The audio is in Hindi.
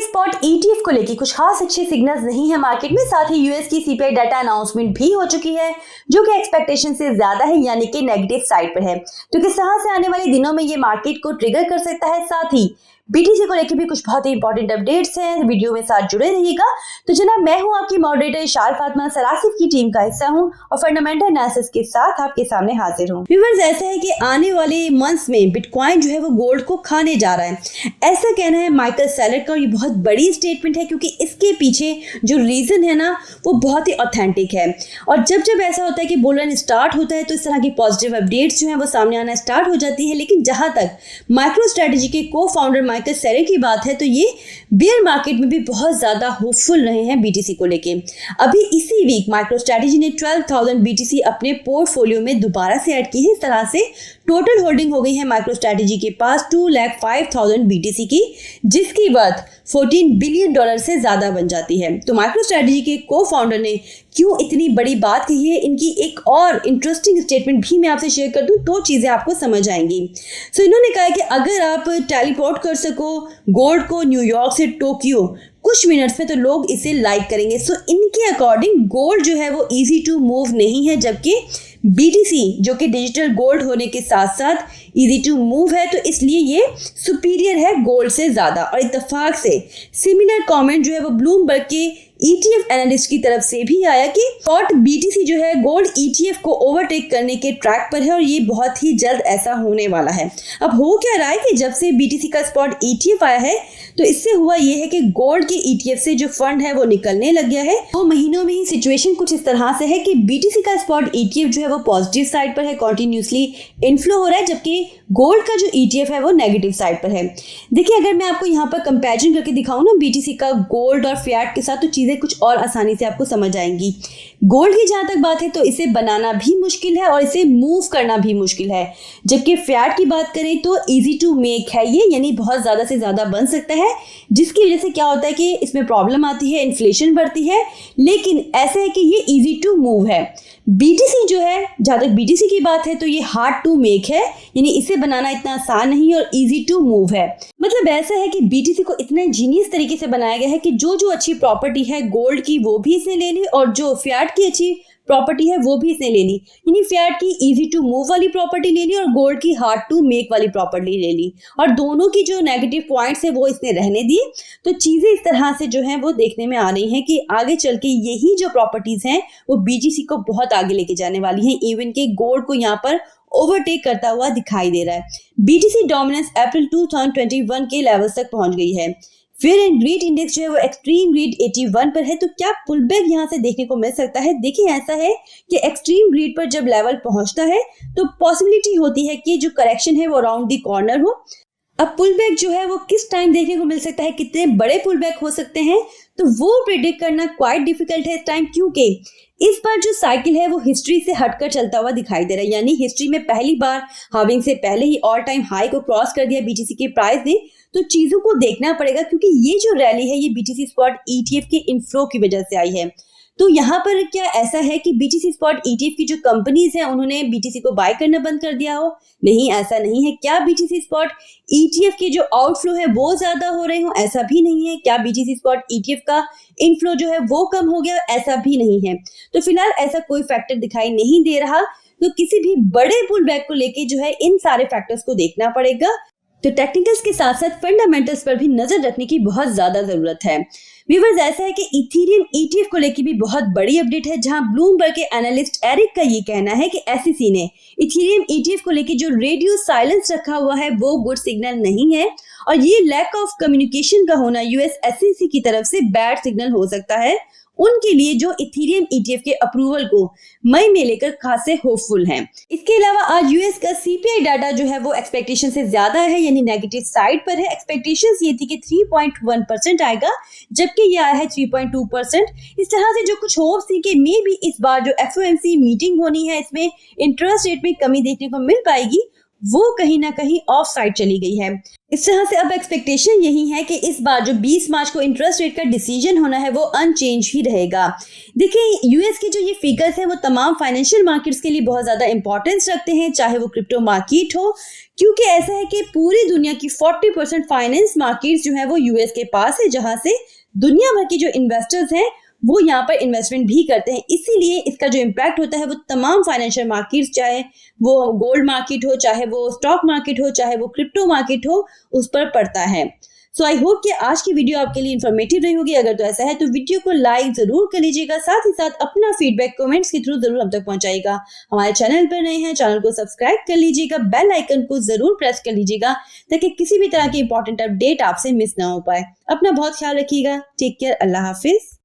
स्पॉट ETF को लेकर कुछ खास अच्छे सिग्नल्स नहीं है मार्केट में। साथ ही यूएस की CPI डाटा अनाउंसमेंट भी हो चुकी है जो कि एक्सपेक्टेशन से ज्यादा है, यानी कि नेगेटिव साइड पर है। तो किस तरह से आने वाले दिनों में ये मार्केट को ट्रिगर कर सकता है, साथ ही BTC को लेकर भी कुछ बहुत ही इंपॉर्टेंट अपडेट्स हैं, वीडियो में साथ जुड़े रहिएगा। तो जनाब, मैं हूं आपकी मॉडरेटर इशार फातिमा, सरासिफ की टीम का हिस्सा हूं और फंडामेंटल एनालिसिस के साथ आपके सामने हाजिर हूं। व्यूअर्स, ऐसा है कि आने वाले मंथ्स में बिटकॉइन जो है वो गोल्ड को खाने जा रहा है, ऐसा कहना है माइकल सेलर का। और ये बहुत बड़ी स्टेटमेंट है क्योंकि इसके पीछे जो रीजन है ना वो बहुत ही ऑथेंटिक है। और जब जब ऐसा होता है कि बुल रन स्टार्ट होता है तो इस तरह की पॉजिटिव अपडेट्स जो है वो सामने आना स्टार्ट हो जाती है। लेकिन जहां तक माइक्रो स्ट्रेटेजी के को फाउंडर माइकल सेलर की बात है तो ये बेयर मार्केट में भी बहुत ज्यादा होपफुल रहे हैं BTC को लेके। अभी इसी वीक माइक्रो स्ट्रेटेजी ने 12,000 BTC अपने पोर्टफोलियो में दोबारा से ऐड की है। इस तरह से टोटल होल्डिंग हो गई है माइक्रो स्ट्रेटेजी के पास 2,05,000 BTC की, जिसकी वर्थ $14 बिलियन से ज्यादा बन जाती है। तो माइक्रो स्ट्रेटेजी के को फाउंडर ने क्यों इतनी बड़ी बात कही है, इनकी एक और इंटरेस्टिंग स्टेटमेंट भी मैं आपसे शेयर कर दूं तो चीजें आपको समझ आएंगी। सो इन्होंने कहा है कि अगर आप टेलीपोर्ट कर सको गोल्ड को न्यूयॉर्क से टोक्यो कुछ मिनट्स में तो लोग इसे लाइक करेंगे। सो इनके अकॉर्डिंग गोल्ड जो है वो इजी टू मूव नहीं है, जबकि BTC जो कि डिजिटल गोल्ड होने के साथ साथ इजी टू मूव है, तो इसलिए ये सुपीरियर है गोल्ड से ज्यादा। और इत्तेफाक से सिमिलर कमेंट जो है वो ब्लूमबर्ग के ETF एनालिस्ट की तरफ से भी आया कि स्पॉट BTC जो है गोल्ड ETF को ओवरटेक करने के ट्रैक पर है और ये बहुत ही जल्द ऐसा होने वाला है। अब हो क्या रहा है कि जब से BTC का स्पॉट ETF आया है तो इससे हुआ ये है कि गोल्ड के ETF से जो फंड है वो निकलने लग गया है। 2 महीनों में ही सिचुएशन कुछ इस तरह से है कि BTC का स्पॉट ETF जो है वो पॉजिटिव साइड पर है, कॉन्टिन्यूसली इनफ्लो हो रहा है, जबकि गोल्ड का जो ETF है वो नेगेटिव साइड पर है। देखिए, अगर मैं आपको यहाँ पर कंपैरिजन करके दिखाऊं ना BTC का गोल्ड और फिएट के साथ, तो चीजें कुछ और आसानी से आपको समझ आएंगी। गोल्ड की जहां तक बात है तो इसे बनाना भी मुश्किल है और इसे मूव करना भी मुश्किल है, जबकि फिएट की बात करें तो इजी टू मेक है ये, यानी बहुत ज्यादा से ज्यादा बन सकता है, जिसकी वजह से क्या होता है कि इसमें प्रॉब्लम आती है, इन्फ्लेशन बढ़ती है। लेकिन ऐसा है कि ये इजी टू मूव है। BTC जो है, जहां तक BTC की बात है तो ये हार्ड टू मेक है, यानी इसे बनाना इतना आसान नहीं और इजी टू मूव है। मतलब ऐसा है कि BTC को इतने जीनियस तरीके से बनाया गया है कि जो जो अच्छी प्रॉपर्टी है गोल्ड की वो भी इसने ले ली और जो फिएट की अच्छी प्रॉपर्टी है वो भी इसने ले ली, यानी फिएट की इजी टू मूव वाली प्रॉपर्टी ले ली और गोल्ड की हार्ड टू मेक वाली प्रॉपर्टी ले ली, और दोनों की जो नेगेटिव पॉइंट्स है वो इसने रहने दिए। तो चीजें इस तरह से जो है वो देखने में आ रही हैं कि आगे चल के यही जो प्रॉपर्टीज हैं वो BTC को बहुत आगे लेके जाने वाली हैं, इवन के गोल्ड को यहाँ पर ओवरटेक करता हुआ दिखाई दे रहा है। BTC डोमिनेंस अप्रैल 2021 के लेवल तक पहुंच गई है। फियर एंड ग्रीड इंडेक्स जो है वो एक्सट्रीम ग्रीड 81 पर है। तो क्या पुलबैक यहाँ से देखने को मिल सकता है? देखिए, ऐसा है कि एक्सट्रीम ग्रीड पर जब लेवल पहुंचता है तो पॉसिबिलिटी होती है कि जो करेक्शन है वो अराउंड द कॉर्नर हो। अब पुलबैक जो है वो किस टाइम देखने को मिल सकता है, कितने बड़े पुलबैक हो सकते हैं, तो वो प्रेडिक्ट करना क्वाइट डिफिकल्ट है इस टाइम, क्योंकि इस बार जो साइकिल है वो हिस्ट्री से हटकर चलता हुआ दिखाई दे रहा है। यानी हिस्ट्री में पहली बार हार्विंग से पहले ही ऑल टाइम हाई को क्रॉस कर दिया BTC के प्राइस ने। तो चीजों को देखना पड़ेगा क्योंकि ये जो रैली है ये BTC स्पॉट ETF के इनफ्लो की वजह से आई है। तो यहाँ पर क्या ऐसा है कि BTC स्पॉट ETF की जो कंपनीज हैं उन्होंने BTC को बाय करना बंद कर दिया हो? नहीं, ऐसा नहीं है। क्या BTC स्पॉट ETF के जो आउटफ्लो है वो ज्यादा हो रहे हो? ऐसा भी नहीं है। क्या BTC स्पॉट ETF का इनफ्लो जो है वो कम हो गया? ऐसा भी नहीं है। तो फिलहाल ऐसा कोई फैक्टर दिखाई नहीं दे रहा। तो किसी भी बड़े पुल बैक को लेके जो है इन सारे फैक्टर्स को देखना पड़ेगा। तो टेक्निकल्स के साथ साथ फंडामेंटल्स पर भी नजर रखने की बहुत ज्यादा जरूरत है। व्यूअर्स, ऐसा है कि इथेरियम ETF को लेकर भी बहुत बड़ी अपडेट है, जहां ब्लूमबर्ग के एनालिस्ट एरिक का ये कहना है कि SEC ने इथेरियम ETF को लेकर जो रेडियो साइलेंस रखा हुआ है वो गुड सिग्नल नहीं है और ये लैक ऑफ कम्युनिकेशन का होना US SEC की तरफ से बैड सिग्नल हो सकता है उनके लिए जो इथेरियम ETF के अप्रूवल को मई में लेकर खासे होपफुल हैं। इसके अलावा आज यूएस का CPI डाटा जो है वो एक्सपेक्टेशन से ज्यादा है, यानी नेगेटिव साइड पर है। एक्सपेक्टेशंस ये थी कि 3.1% आएगा, जबकि ये आया है 3.2%। इस तरह से जो कुछ होप्स थी कि मे भी इस बार जो FOMC मीटिंग होनी है इसमें इंटरेस्ट रेट में कमी देखने को मिल पाएगी, वो कहीं ना कहीं ऑफ साइड चली गई है। इस तरह से अब एक्सपेक्टेशन यही है कि इस बार जो 20 मार्च को इंटरेस्ट रेट का डिसीजन होना है वो अनचेंज ही रहेगा। देखिए, यूएस के जो ये फिगर्स हैं वो तमाम फाइनेंशियल मार्केट्स के लिए बहुत ज़्यादा इंपॉर्टेंस रखते हैं, चाहे वो क्रिप्टो मार्केट हो, क्योंकि ऐसा है कि पूरी दुनिया की 40% फाइनेंस मार्केट्स जो है वो यूएस के पास है, जहां से दुनिया भर की जो इन्वेस्टर्स हैं वो यहाँ पर इन्वेस्टमेंट भी करते हैं। इसीलिए इसका जो इम्पैक्ट होता है वो तमाम फाइनेंशियल मार्केट्स, चाहे वो गोल्ड मार्केट हो, चाहे वो स्टॉक मार्केट हो, चाहे वो क्रिप्टो मार्केट हो, उस पर पड़ता है। सो आई होप कि आज की वीडियो आपके लिए इन्फॉर्मेटिव रही होगी। अगर तो ऐसा है तो वीडियो को लाइक जरूर कर लीजिएगा, साथ ही साथ अपना फीडबैक कमेंट्स के थ्रू जरूर हम तक पहुंचाइएगा। हमारे चैनल पर नए हैं, चैनल को सब्सक्राइब कर लीजिएगा, बेल आइकन को जरूर प्रेस कर लीजिएगा ताकि किसी भी तरह की इंपॉर्टेंट अपडेट आपसे मिस ना हो पाए। अपना बहुत ख्याल रखिएगा। Take care. अल्लाह हाफिज।